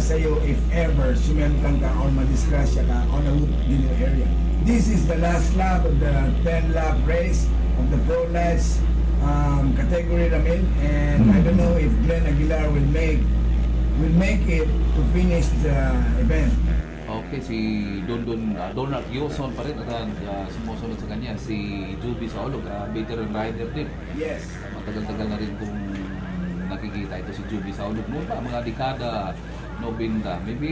sa'yo if ever sumemplang ka or madisgrasya ka on a Wood Dealer area. This is the last lap of the 10-lap race of the Pro Lights category, Ramil, and I don't know if Glenn Aguilar will make it to finish the event. Okay, si Donald Yoson pa rin at sumusunod sa kanya si Juby Saolog, veteran rider din. Yes. Matagal-tagal na rin kung nakikita ito si Juby Saolog noon pa, mga dekada 90, maybe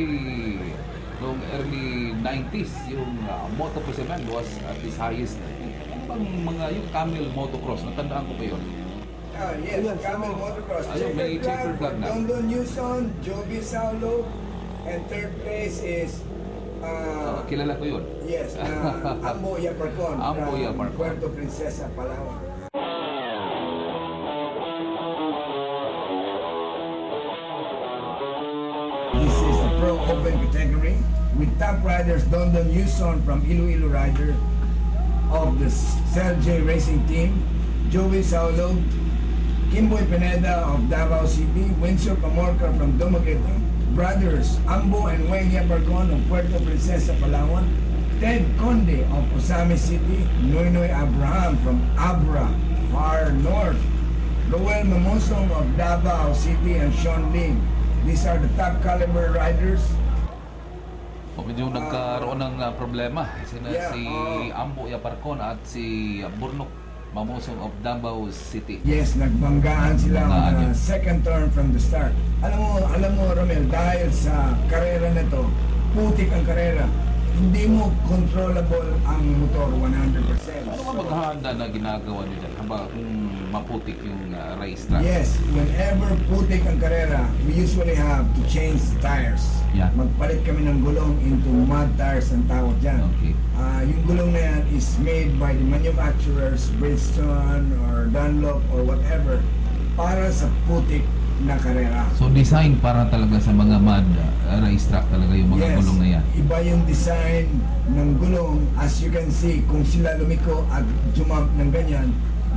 noong early 90s, yung Moto Preseman was at its highest. Ano bang mga yung Camel Motocross, natandaan ko pa yun? Yes, Camel Motocross. Ayun, may checker flag na. Dondon Newson, Joby Saolog, and third place is kilala ko yun. Yes, Ambo Yaparcon from Puerto Princesa, Palawan. This is a Pro Open category with top riders Dondon Newson from Iloilo Rider of the CLJ Racing Team, Joey Saolog, Kimboy Pineda of Davao City, Windsor Pamorca from Dumaguete, brothers Ambo and Wayne Yaparcon of Puerto Princesa, Palawan, Ted Conde of Osame City, Noynoy Abraham from Abra, far north, Roel Mamosong of Davao City, and Sean Ling. These are the top caliber riders. Medyo nagkaroon ng problema si Ambo Yaparcon at si Burnok Mamosong of Davao City. Yes, nagbanggaan sila on second turn from the start. Alam mo Romel, dahil sa karera na to, putik ang karera. Hindi mo controllable ang motor 100%. Ano ba maghahanda na ginagawa nyo dyan? Haba kung maputik yung race track? Yes, whenever putik ang karera, we usually have to change the tires. Yeah. Magpalit kami ng gulong into mud tires ang tawag dyan. Okay. Yung gulong na yan is made by the manufacturers, Bridgestone or Dunlop or whatever, para sa putik na karera. So design para talaga sa mga mud racetrack talaga yung mga gulong na yan? Iba yung design ng gulong. As you can see, kung sila lumiko at jump ng ganyan,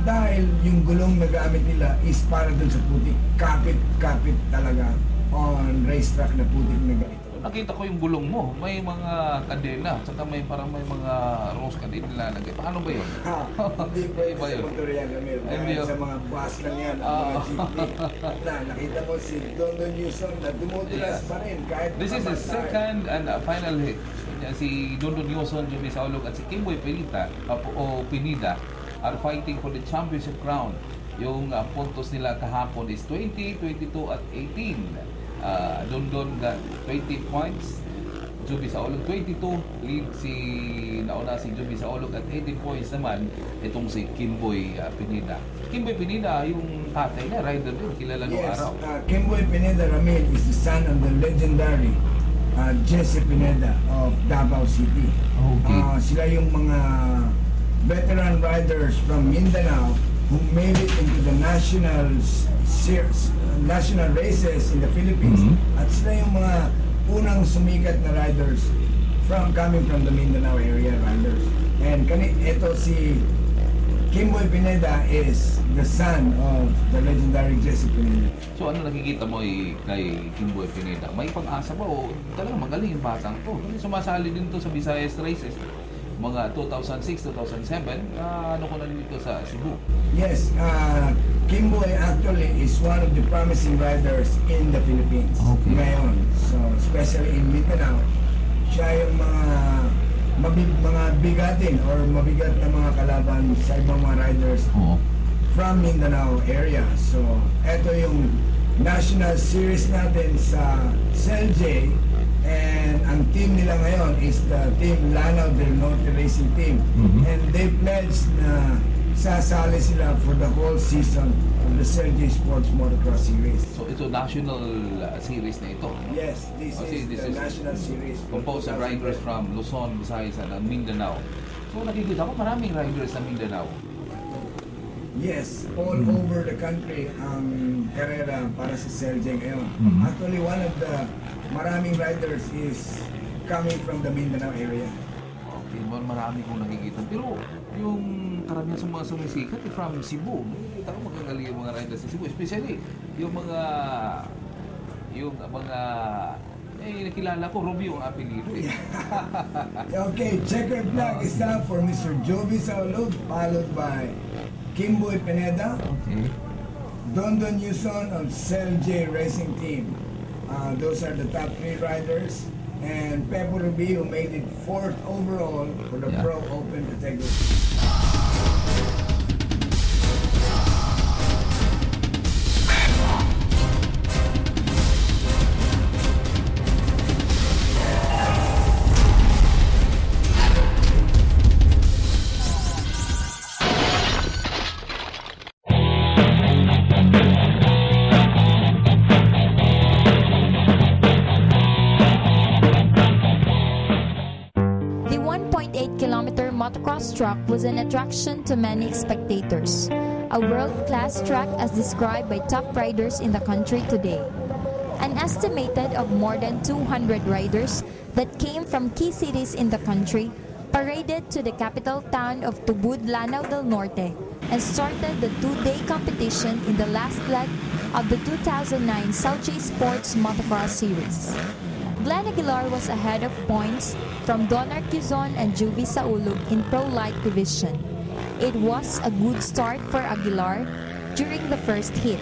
dahil yung gulong na gamit nila is para dun sa putik. Kapit talaga on racetrack na putik na ganito. Nakita ko yung gulong mo, may mga kadena, saka parang may mga rose ka din nilalagay. Paano ba yun? Hindi pwede sa motor yan, Ramil. Dahil sa mga bus lang yan, ang mga jeepney. Nakita mo si Dondon Newson na dumudulas pa rin. This is the second and final hit. Si Dondon Newson, Joby Saolog at si Kimboy Pineda are fighting for the championship crown. Yung puntos nila kahapon is 20, 22 at 18. Dondon got 20 points, Joby Saolog 22, lead nauna si Joby Saolog at 18 points naman itong si Kimboy Pineda. Kimboy Pineda, yung tatay na rider din, kilala nung araw. Kimboy Pineda, Ramil, is the son of the legendary Jesse Pineda of Davao City. Okay. Sila yung mga veteran riders from Mindanao who made it into the national races in the Philippines. At sila yung mga unang sumikat na riders coming from the Mindanao area riders. And ito si Kimboy Pineda is the son of the legendary Jesse Pineda. So ano nakikita mo kay Kimboy Pineda? May pag-asa ba o talagang magaling yung batang to? Sumasali din to sa Visayas races. Mga 2006, 2007, ano ko na dito sa Cebu. Yes, Kimboy actually is one of the promising riders in the Philippines ngayon. So, especially in Mindanao, siya yung mga bigatin or mabigat na mga kalaban sa ibang mga riders from Mindanao area. So, eto yung national series natin sa CLJ. And ang team nila ngayon is the team Lanao del Norte Racing Team. And they pledged na sasali sila for the whole season of the CLJ Sports Motocross Series. So ito national series na ito? Yes, this is the national series. Composed of riders from Luzon, Visayas, and Mindanao. So nakikita ko maraming riders sa Mindanao. Yes, all over the country ang karera para sa CLJ ngayon. Actually, one of the maraming riders is coming from the Mindanao area. Okay, marami kong nakikita. Pero yung karamihan sa mga sumisikat from Cebu. Nakikita ko magagaling yung mga riders sa Cebu. Especially yung mga nakilala ko, Rubio ang apelido eh. Okay, checkered flag is now for Mr. Joby Saulog, followed by Kimboy Pineda, Okay. Dondon Yuson of Cell J Racing Team. Those are the top 3 riders. And Pepo Rubio made it 4th overall for the Pro Open category. The 1.8-kilometer motocross track was an attraction to many spectators, a world-class track as described by top riders in the country today. An estimated of more than 200 riders that came from key cities in the country paraded to the capital town of Tubud, Lanao del Norte and started the 2-day competition in the last leg of the 2009 South J Sports Motocross Series. Glenn Aguilar was ahead of points from Donar Quezon and Juvie Saulog in Pro Light Division. It was a good start for Aguilar during the first heat.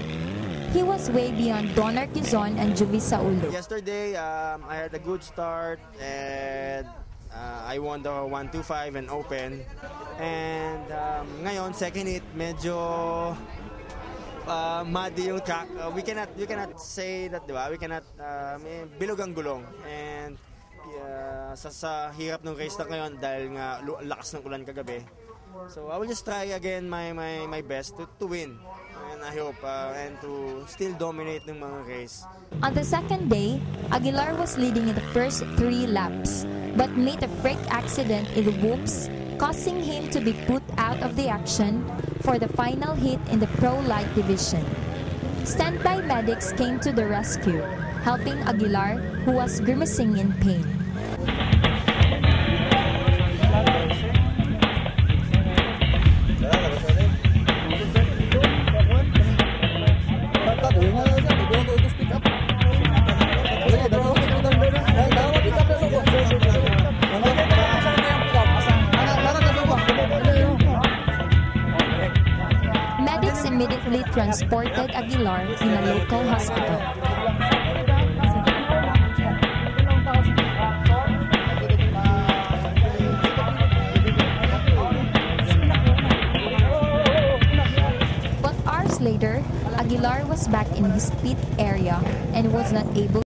He was way beyond Donar Quezon and Juvie Saulog. Yesterday, I had a good start and I won the 125 and Open. And ngayon, second heat, medyo muddy yung track. We cannot say that, di ba? We cannot, bilog ang gulong. And sa hirap ng race na ngayon dahil nga lakas ng ulan kagabi. So I will just try again my best to win. And I hope and to still dominate ng mga race. On the second day, Aguilar was leading in the first 3 laps, but made a freak accident in the whoops, causing him to be put out of the action for the final hit in the Pro Light Division. Standby medics came to the rescue, helping Aguilar, who was grimacing in pain. Medics immediately transported Aguilar in a local hospital. But hours later, Aguilar was back in his pit area and was not able